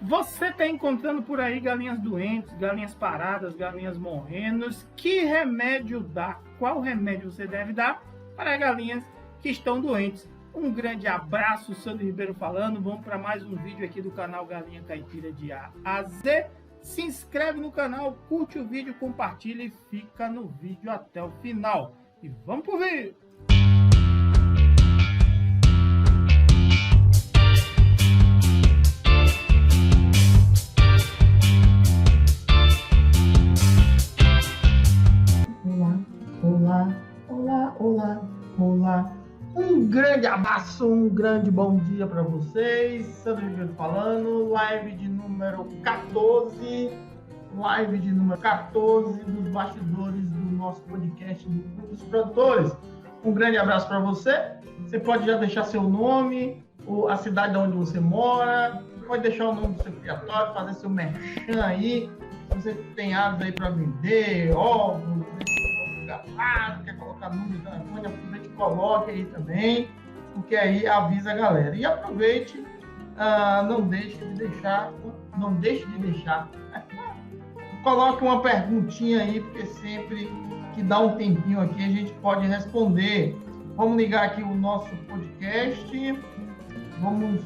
Você está encontrando por aí galinhas doentes, galinhas paradas, galinhas morrendo. Que remédio dar? Qual remédio você deve dar para galinhas que estão doentes? Um grande abraço, Sandro Ribeiro falando. Vamos para mais um vídeo aqui do canal Galinha Caipira de A a Z. Se inscreve no canal, curte o vídeo, compartilha e fica no vídeo até o final. E vamos pro vídeo! Olá. Um grande abraço, um grande bom dia para vocês. Sandro Ribeiro falando, live de número 14 dos bastidores do nosso podcast do Clube dos Produtores. Um grande abraço para você. Você pode já deixar seu nome, ou a cidade onde você mora, pode deixar o nome do seu criatório, fazer seu merchan aí. Se você tem aves aí para vender, ovos, quer colocar número de telefone, aproveite e coloque aí também, porque aí avisa a galera. E aproveite, não deixe de deixar, coloque uma perguntinha aí, porque sempre que dá um tempinho aqui a gente pode responder. Vamos ligar aqui o nosso podcast, vamos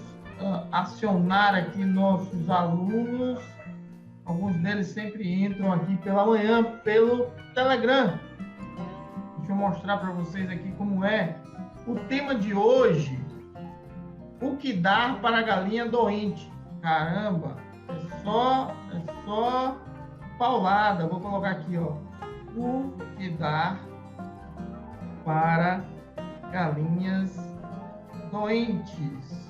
acionar aqui nossos alunos. Alguns deles sempre entram aqui pela manhã pelo Telegram. Deixa eu mostrar para vocês aqui como é o tema de hoje. O que dar para a galinha doente? Caramba, é só paulada. Vou colocar aqui, ó. O que dar para galinhas doentes?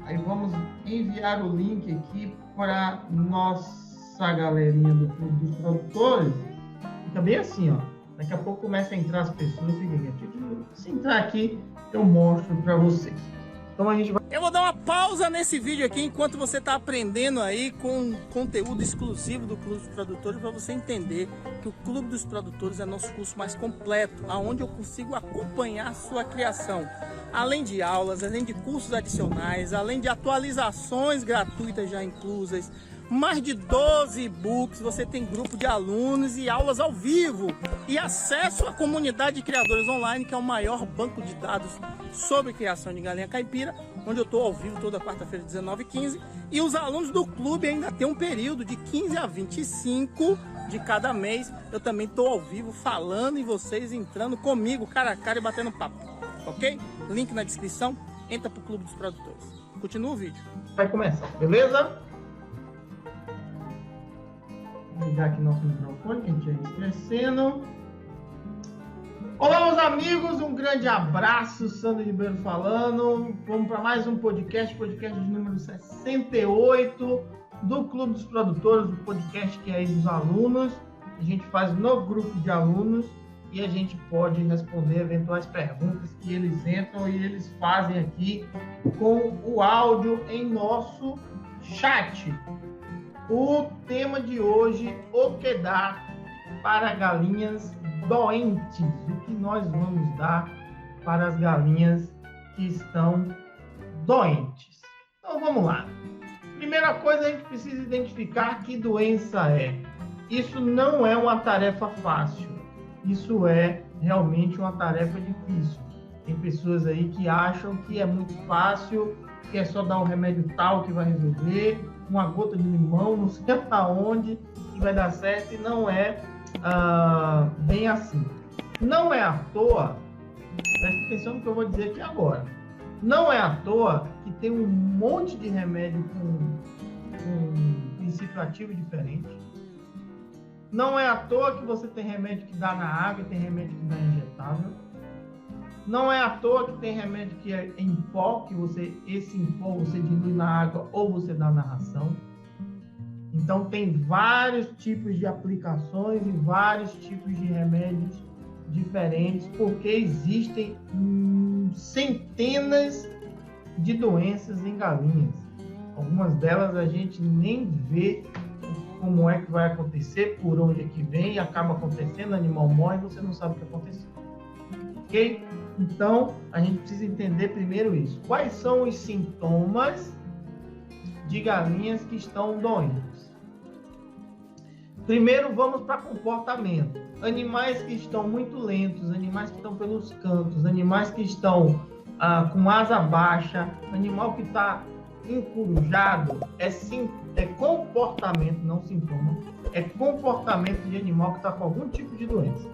Aí vamos enviar o link aqui para nossa galerinha do Clube dos Produtores. Fica bem assim, ó. Daqui a pouco começa a entrar as pessoas. Se entrar aqui, eu mostro para vocês. Então a gente vai... Eu vou dar uma pausa nesse vídeo aqui enquanto você está aprendendo aí com conteúdo exclusivo do Clube dos Produtores, para você entender que o Clube dos Produtores é nosso curso mais completo, onde eu consigo acompanhar a sua criação. Além de aulas, além de cursos adicionais, além de atualizações gratuitas já inclusas, mais de 12 e-books, você tem grupo de alunos e aulas ao vivo e acesso à comunidade de criadores online, que é o maior banco de dados sobre criação de galinha caipira, onde eu estou ao vivo toda quarta-feira, 19h15, e os alunos do clube ainda tem um período de 15 a 25 de cada mês. Eu também estou ao vivo falando e vocês entrando comigo, cara a cara e batendo papo, ok? Link na descrição, entra para o Clube dos Produtores. Continua o vídeo. Vai começar, beleza? Vou ligar aqui nosso microfone, que a gente ia esquecendo. Olá, meus amigos, um grande abraço, Sandro Ribeiro falando. Vamos para mais um podcast de número 68 do Clube dos Produtores, o podcast que é aí dos alunos. A gente faz no grupo de alunos e a gente pode responder eventuais perguntas que eles entram e eles fazem aqui com o áudio em nosso chat. O tema de hoje, o que dar para galinhas doentes? O que nós vamos dar para as galinhas que estão doentes? Então vamos lá. Primeira coisa, a gente precisa identificar que doença é. Isso não é uma tarefa fácil. Isso é realmente uma tarefa difícil. Tem pessoas aí que acham que é muito fácil, que é só dar um remédio tal que vai resolver, uma gota de limão, não sei aonde que vai dar certo, e não é bem assim. Não é à toa, presta atenção no que eu vou dizer aqui agora, não é à toa que tem um monte de remédio com princípio ativo diferente. Não é à toa que você tem remédio que dá na água e tem remédio que dá injetável. Não é à toa que tem remédio que é em pó, que esse em pó você dilui na água ou você dá na ração. Então tem vários tipos de aplicações e vários tipos de remédios diferentes, porque existem centenas de doenças em galinhas. Algumas delas a gente nem vê como é que vai acontecer, por onde é que vem, e acaba acontecendo, o animal morre e você não sabe o que aconteceu. Ok? Então, a gente precisa entender primeiro isso. Quais são os sintomas de galinhas que estão doentes. Primeiro vamos para comportamento. Animais que estão muito lentos, animais que estão pelos cantos, animais que estão com asa baixa, animal que está encurujado, é comportamento, não sintoma, é comportamento de animal que está com algum tipo de doença.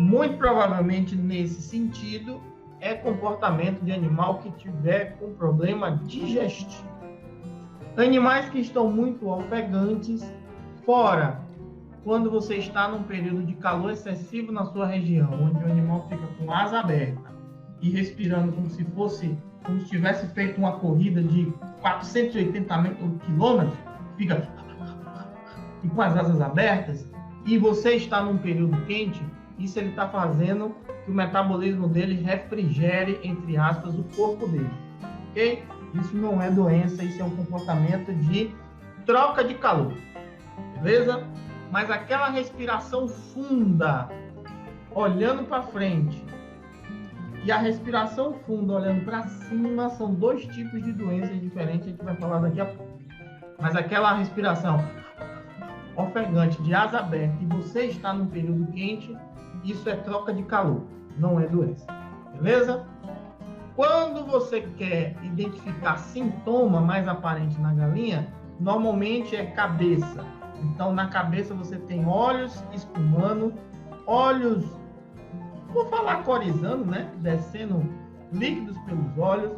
Muito provavelmente, nesse sentido, é comportamento de animal que tiver com problema digestivo. Animais que estão muito ofegantes, fora quando você está num período de calor excessivo na sua região, onde o animal fica com asa aberta e respirando como se tivesse feito uma corrida de 480 quilômetros, fica e com as asas abertas, e você está num período quente, isso ele está fazendo que o metabolismo dele refrigere, entre aspas, o corpo dele. Ok? Isso não é doença, isso é um comportamento de troca de calor. Beleza? Mas aquela respiração funda, olhando para frente, e a respiração funda, olhando para cima, são dois tipos de doenças diferentes, a gente vai falar daqui a pouco. Mas aquela respiração ofegante, de asa aberta, e você está num período quente, isso é troca de calor, não é doença. Beleza? Quando você quer identificar sintoma mais aparente na galinha, normalmente é cabeça. Então, na cabeça você tem olhos espumando, olhos, vou falar corizando, né? Descendo líquidos pelos olhos,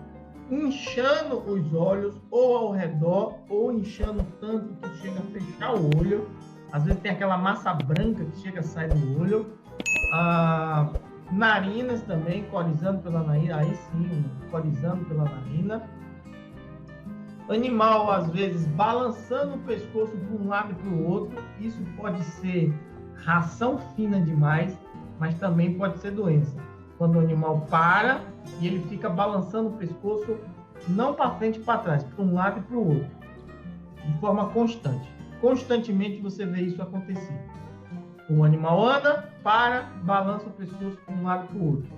inchando os olhos, ou ao redor, ou inchando tanto que chega a fechar o olho. Às vezes tem aquela massa branca que chega a sair do olho. Narinas também, corizando pela narina, aí sim, corizando pela narina. Animal, às vezes, balançando o pescoço para um lado e para o outro. Isso pode ser ração fina demais, mas também pode ser doença. Quando o animal para e ele fica balançando o pescoço, não para frente e para trás, para um lado e para o outro, de forma constante. Constantemente você vê isso acontecer. O animal anda, para, balança o pescoço para um lado e para o outro.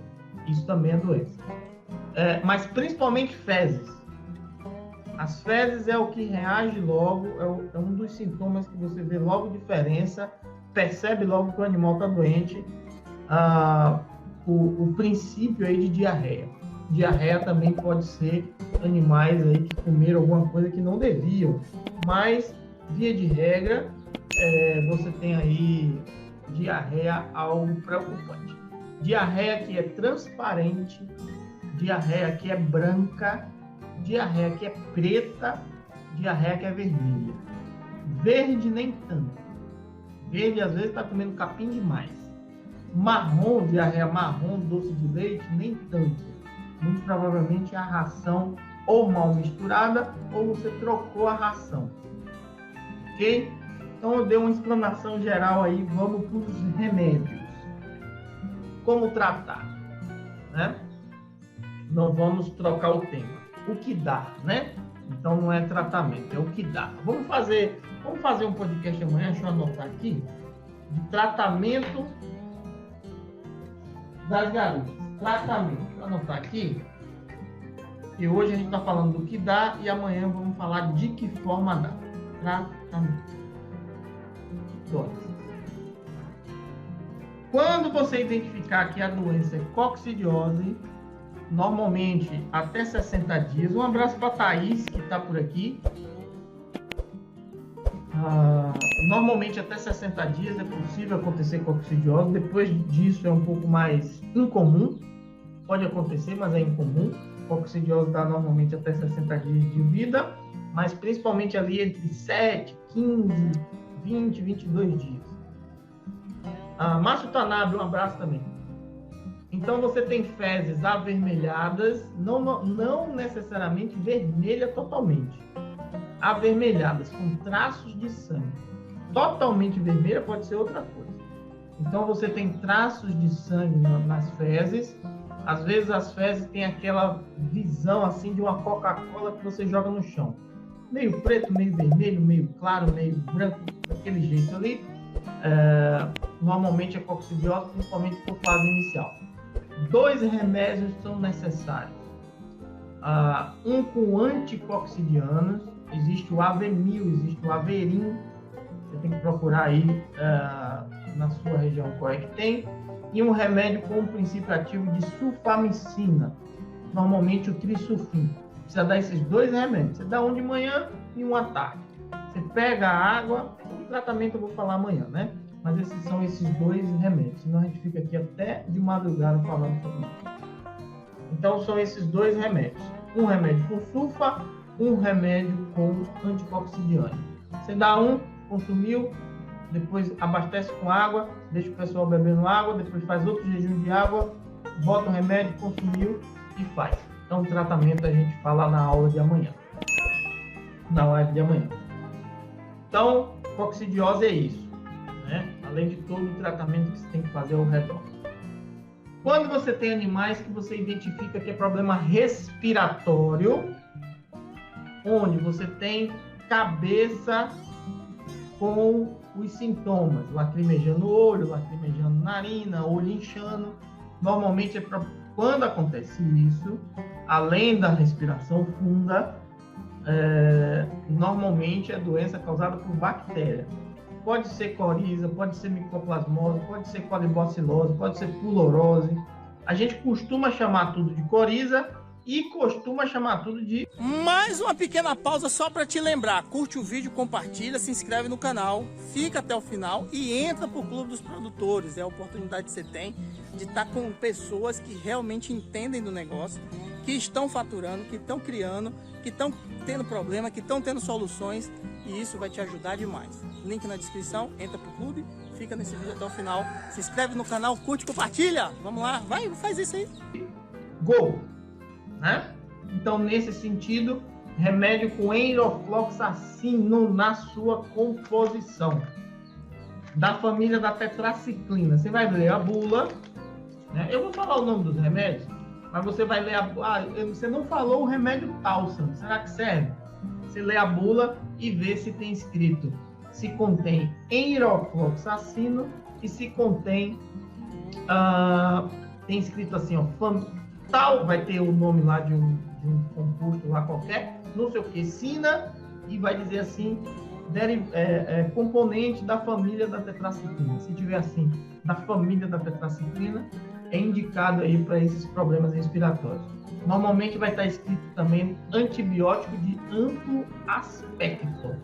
Isso também é doença. Mas principalmente fezes. As fezes é o que reage logo, é um dos sintomas que você vê logo diferença, percebe logo que o animal está doente. O princípio aí de diarreia. Diarreia também pode ser animais aí que comeram alguma coisa que não deviam, mas via de regra você tem aí diarreia algo preocupante. Diarreia que é transparente, diarreia que é branca, diarreia que é preta, diarreia que é vermelha. Verde nem tanto. Verde às vezes está comendo capim demais. Marrom, diarreia marrom, doce de leite, nem tanto. Muito provavelmente a ração ou mal misturada ou você trocou a ração. Ok? Então eu dei uma explanação geral aí, vamos para os remédios. Como tratar? Né? Não vamos trocar o tema. O que dá, né? Então não é tratamento, é o que dá. Vamos fazer um podcast amanhã, deixa eu anotar aqui, de tratamento das galinhas. Tratamento, deixa eu anotar aqui. E hoje a gente está falando do que dá e amanhã vamos falar de que forma dá. Tratamento. Quando você identificar que a doença é coccidiose, normalmente até 60 dias. Um abraço para a Thaís, que está por aqui. Normalmente até 60 dias é possível acontecer coccidiose. Depois disso é um pouco mais incomum. Pode acontecer, mas é incomum. Coccidiose dá normalmente até 60 dias de vida, mas principalmente ali entre 7, 15, 20, 22 dias. Márcio Tanabe, um abraço também. Então você tem fezes avermelhadas, não necessariamente vermelha totalmente. Avermelhadas, com traços de sangue. Totalmente vermelha pode ser outra coisa. Então você tem traços de sangue nas fezes. Às vezes as fezes têm aquela visão assim de uma Coca-Cola que você joga no chão. Meio preto, meio vermelho, meio claro, meio branco, daquele jeito ali. Normalmente é coccidiose, principalmente por fase inicial. 2 remédios são necessários. Um com anticoccidianos, existe o Avemil, existe o Averim, você tem que procurar aí na sua região qual é que tem, e um remédio com um princípio ativo de sulfamicina, normalmente o Trisulfin. Precisa dar esses 2 remédios, você dá um de manhã e um à tarde. Você pega a água, o tratamento eu vou falar amanhã, né? Mas são esses 2 remédios, senão a gente fica aqui até de madrugada falando sobre isso. Então são esses 2 remédios, um remédio com sulfa, um remédio com anticoxidiane. Você dá um, consumiu, depois abastece com água, deixa o pessoal bebendo água, depois faz outro jejum de água, bota o remédio, consumiu e faz. Então o tratamento a gente fala na aula de amanhã, na live de amanhã. Então, coccidiose é isso, né? Além de todo o tratamento que você tem que fazer ao redor. Quando você tem animais que você identifica que é problema respiratório, onde você tem cabeça com os sintomas, lacrimejando o olho, lacrimejando narina, olho inchando, normalmente quando acontece isso, além da respiração funda, normalmente é doença causada por bactéria. Pode ser coriza, pode ser micoplasmose, pode ser colibocilose, pode ser pulorose. A gente costuma chamar tudo de coriza e costuma chamar tudo de... Mais uma pequena pausa só para te lembrar. Curte o vídeo, compartilha, se inscreve no canal, fica até o final e entra pro Clube dos Produtores. É a oportunidade que você tem de estar com pessoas que realmente entendem do negócio, que estão faturando, que estão criando, que estão tendo problema, que estão tendo soluções, e isso vai te ajudar demais. Link na descrição, entra pro clube, fica nesse vídeo até o final, se inscreve no canal, curte, compartilha. Vamos lá, vai, faz isso aí. Gol, né? Então, nesse sentido, remédio com enrofloxacino na sua composição, da família da tetraciclina. Você vai ler a bula, né? Eu vou falar o nome dos remédios, mas você vai ler você não falou o remédio Talsan, será que serve? Você lê a bula e vê se tem escrito, se contém enrofloxacino e se contém, tem escrito assim, ó, tal, vai ter o nome lá de um composto lá qualquer, não sei o que, sina, e vai dizer assim, componente da família da tetraciclina. Se tiver assim, da família da tetraciclina, é indicado aí para esses problemas respiratórios. Normalmente vai estar escrito também antibiótico de amplo aspecto,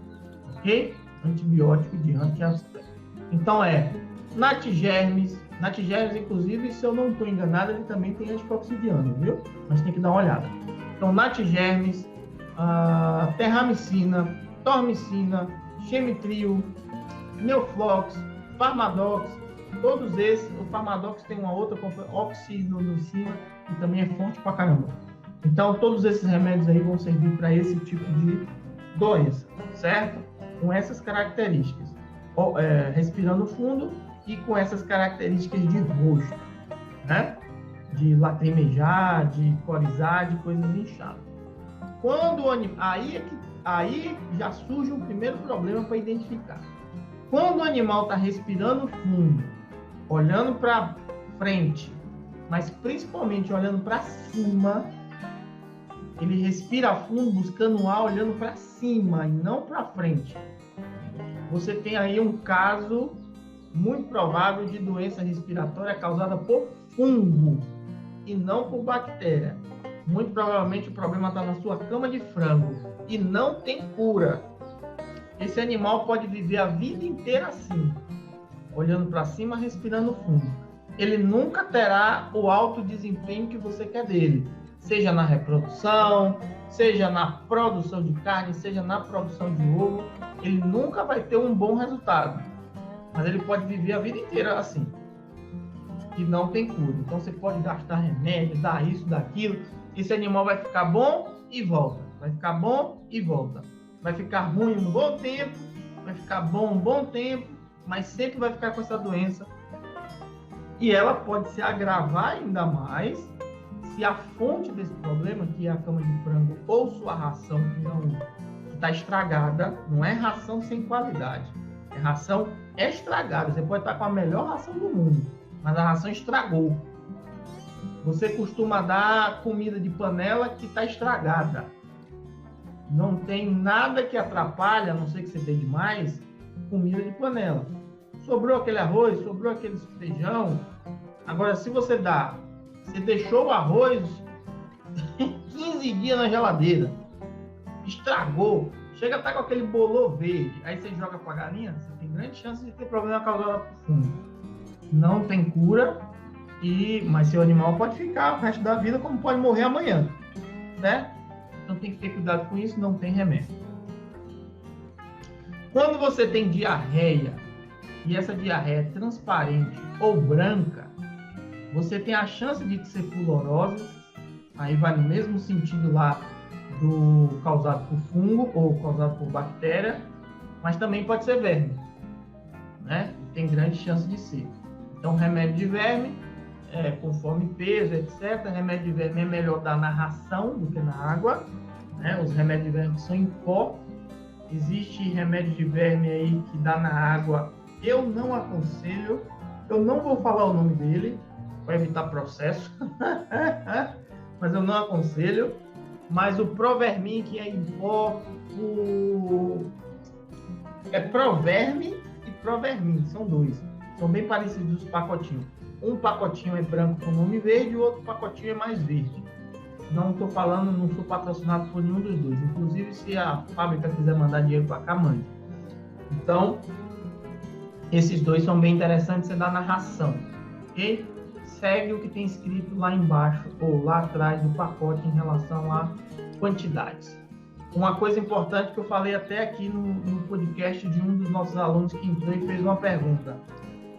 ok? Antibiótico de amplo aspecto. Então Natigermes, inclusive, se eu não estou enganado, ele também tem anticoxidiano, viu? Mas tem que dar uma olhada. Então, Natigermes, terramicina, tormicina, chemitril, neoflox, farmadox, todos esses. O farmadox tem uma outra, oxinocina, que também é forte pra caramba. Então, todos esses remédios aí vão servir para esse tipo de doença, certo? Com essas características. Respirando fundo e com essas características de roxo, né? De lacrimejar, de corizar, de coisas inchadas. Quando o animal... Aí já surge um primeiro problema para identificar. Quando o animal está respirando fundo, olhando para frente, mas principalmente olhando para cima, ele respira fundo, buscando ar, olhando para cima e não para frente. Você tem aí um caso muito provável de doença respiratória causada por fungo e não por bactéria. Muito provavelmente o problema está na sua cama de frango e não tem cura. Esse animal pode viver a vida inteira assim, olhando para cima, respirando fundo. Ele nunca terá o alto desempenho que você quer dele, seja na reprodução, seja na produção de carne, seja na produção de ovo. Ele nunca vai ter um bom resultado, mas ele pode viver a vida inteira assim, e não tem cura. Então você pode gastar remédio, dar isso, daquilo, esse animal vai ficar bom e volta, vai ficar bom e volta, vai ficar ruim um bom tempo, vai ficar bom um bom tempo, mas sempre vai ficar com essa doença, e ela pode se agravar ainda mais se a fonte desse problema, que é a cama de frango ou sua ração que está estragada, não é ração sem qualidade, é ração estragada. Você pode estar com a melhor ração do mundo, mas a ração estragou. Você costuma dar comida de panela que está estragada. Não tem nada que atrapalhe, a não ser que você dê demais, comida de panela. Sobrou aquele arroz, sobrou aquele feijão. Agora, se você deixou o arroz 15 dias na geladeira, estragou, chega a estar com aquele bolor verde, aí você joga para a galinha, você tem grande chance de ter problema causado por fungo. Não tem cura, mas seu animal pode ficar o resto da vida, como pode morrer amanhã, né? Então tem que ter cuidado com isso, não tem remédio. Quando você tem diarreia, e essa diarreia é transparente ou branca, você tem a chance de ser fulorose, aí vai no mesmo sentido lá do causado por fungo ou causado por bactéria, mas também pode ser verme, né? Tem grande chance de ser. Então, remédio de verme, conforme peso, etc. Remédio de verme é melhor dar na ração do que na água, né? Os remédios de verme são em pó. Existe remédio de verme aí que dá na água. Eu não aconselho, eu não vou falar o nome dele, para evitar processo, mas eu não aconselho. Mas o Provermin, que é em pó, Proverme e Provermin, são dois. São bem parecidos os pacotinhos. Um pacotinho é branco com nome verde e o outro pacotinho é mais verde. Não estou falando, não sou patrocinado por nenhum dos dois. Inclusive, se a fábrica quiser mandar dinheiro para cá, mande. Então, esses dois são bem interessantes, você dá na ração, ok? Segue o que tem escrito lá embaixo ou lá atrás do pacote em relação a quantidades. Uma coisa importante que eu falei até aqui no podcast de um dos nossos alunos que entrou e fez uma pergunta.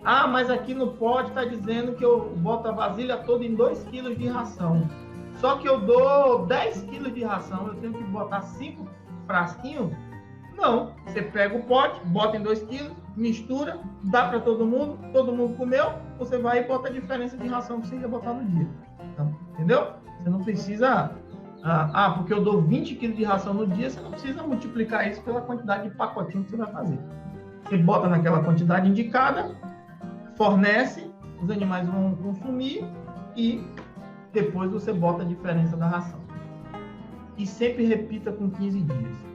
Ah, mas aqui no pote está dizendo que eu boto a vasilha toda em 2 kg de ração. Só que eu dou 10 kg de ração, eu tenho que botar 5 frasquinhos? Não, você pega o pote, bota em 2 kg, mistura, dá para todo mundo comeu, você vai e bota a diferença de ração que você ia botar no dia. Então, entendeu? Você não precisa... porque eu dou 20 kg de ração no dia, você não precisa multiplicar isso pela quantidade de pacotinho que você vai fazer. Você bota naquela quantidade indicada, fornece, os animais vão consumir e depois você bota a diferença da ração. E sempre repita com 15 dias.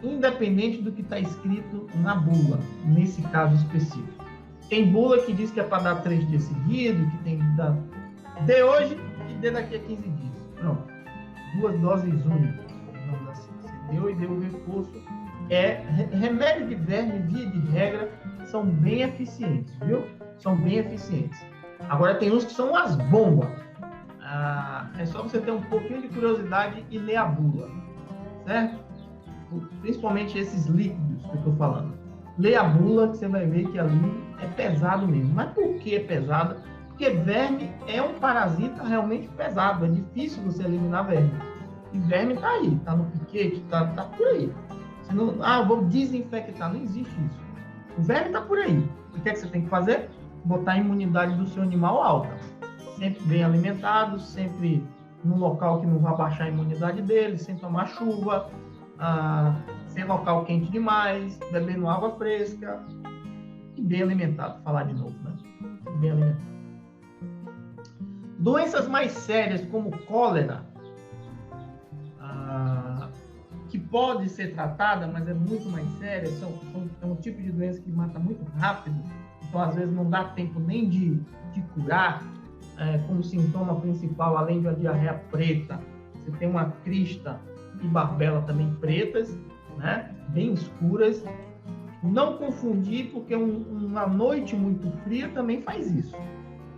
Independente do que está escrito na bula, nesse caso específico. Tem bula que diz que é para dar 3 dias seguidos, que tem que dar de hoje e de daqui a 15 dias. Pronto. 2 doses únicas. Assim. Você deu e deu o reforço. Remédio de verme, via de regra, são bem eficientes, viu? São bem eficientes. Agora tem uns que são umas bombas. É só você ter um pouquinho de curiosidade e ler a bula, certo? Principalmente esses líquidos que eu estou falando. Lê a bula que você vai ver que ali é pesado mesmo. Mas por que é pesado? Porque verme é um parasita realmente pesado. É difícil você eliminar verme. E verme está aí, está no piquete, está por aí. Você não, eu vou desinfectar. Não existe isso. O verme está por aí. O que é que você tem que fazer? Botar a imunidade do seu animal alta. Sempre bem alimentado, sempre num local que não vai baixar a imunidade dele, sem tomar chuva, sem local quente demais, bebendo água fresca e bem alimentado. Falar de novo, né? Bem alimentado. Doenças mais sérias como cólera, que pode ser tratada, mas é muito mais séria, é um tipo de doença que mata muito rápido, então às vezes não dá tempo nem de curar. Como sintoma principal, além de uma diarreia preta, você tem uma crista e barbela também pretas, né? Bem escuras. Não confundir, porque uma noite muito fria também faz isso,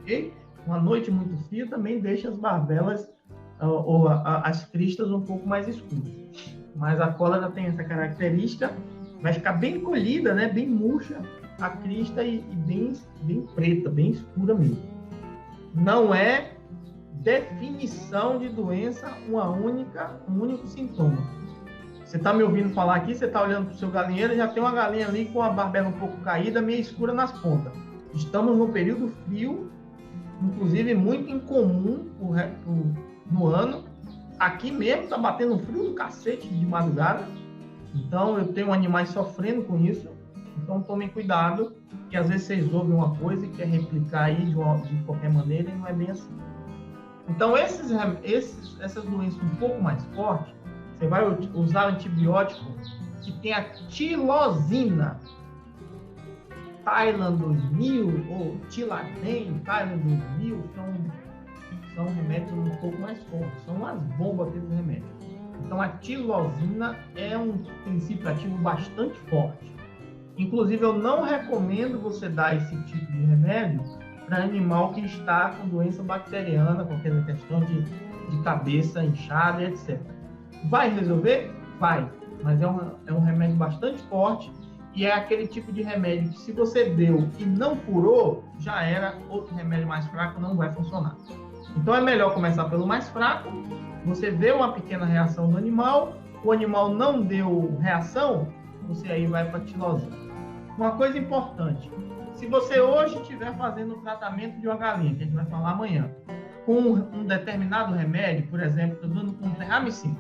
ok? Uma noite muito fria também deixa as barbelas ou as cristas um pouco mais escuras. Mas a cólera tem essa característica, vai ficar bem colhida, né? Bem murcha a crista e bem preta, bem escura mesmo. Não é definição de doença um único sintoma. Você está me ouvindo falar aqui, você está olhando para o seu galinheiro, já tem uma galinha ali com a barbela um pouco caída, meio escura nas pontas. Estamos no período frio, inclusive muito incomum no ano. Aqui mesmo está batendo frio do cacete de madrugada. Então eu tenho animais sofrendo com isso. Então tomem cuidado, que às vezes vocês ouvem uma coisa e querem replicar aí de qualquer maneira e não é bem assim. Então essas doenças um pouco mais fortes, Você vai usar antibiótico que tem a tilosina. Tylan 2000 ou Tiladen, Tylan 2000 são remédios um pouco mais fortes, são umas bombas aqueles remédios. Então a tilosina é um princípio ativo bastante forte. Inclusive eu não recomendo você dar esse tipo de remédio para animal que está com doença bacteriana, com aquela questão de cabeça inchada, etc. Vai resolver? Vai, mas é um remédio bastante forte. E é aquele tipo de remédio que se você deu e não curou, já era, outro remédio mais fraco não vai funcionar. Então é melhor começar pelo mais fraco, você vê uma pequena reação do animal, o animal não deu reação, você aí vai para a tilosina. Uma coisa importante, se você hoje estiver fazendo o tratamento de uma galinha, que a gente vai falar amanhã, com um determinado remédio, por exemplo, estou dando com terramicina,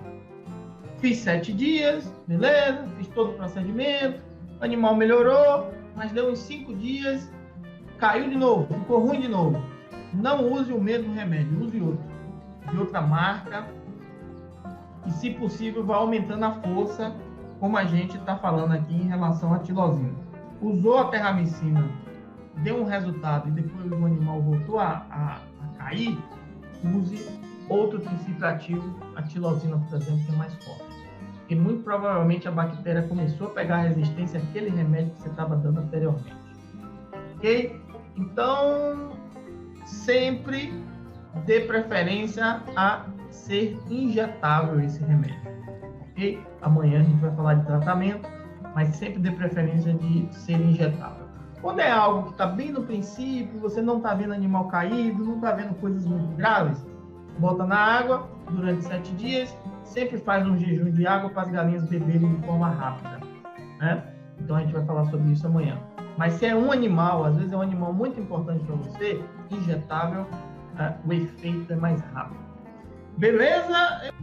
fiz 7 dias, beleza, fiz todo o procedimento, o animal melhorou, mas deu uns 5 dias, caiu de novo, ficou ruim de novo. Não use o mesmo remédio, use outro, de outra marca, e se possível vá aumentando a força, como a gente está falando aqui em relação à tilosina. Usou a terramicina, deu um resultado e depois o animal voltou a cair, use outro princípio ativo, a tilosina, por exemplo, que é mais forte. Porque muito provavelmente a bactéria começou a pegar resistência àquele remédio que você estava dando anteriormente. Ok? Então, sempre dê preferência a ser injetável esse remédio. Ok? Amanhã a gente vai falar de tratamento, mas sempre dê preferência de ser injetável. Quando é algo que está bem no princípio, você não está vendo animal caído, não está vendo coisas muito graves, bota na água durante 7 dias, sempre faz um jejum de água para as galinhas beberem de forma rápida, né? Então a gente vai falar sobre isso amanhã. Mas se é um animal, às vezes é um animal muito importante para você, injetável, o efeito é mais rápido. Beleza?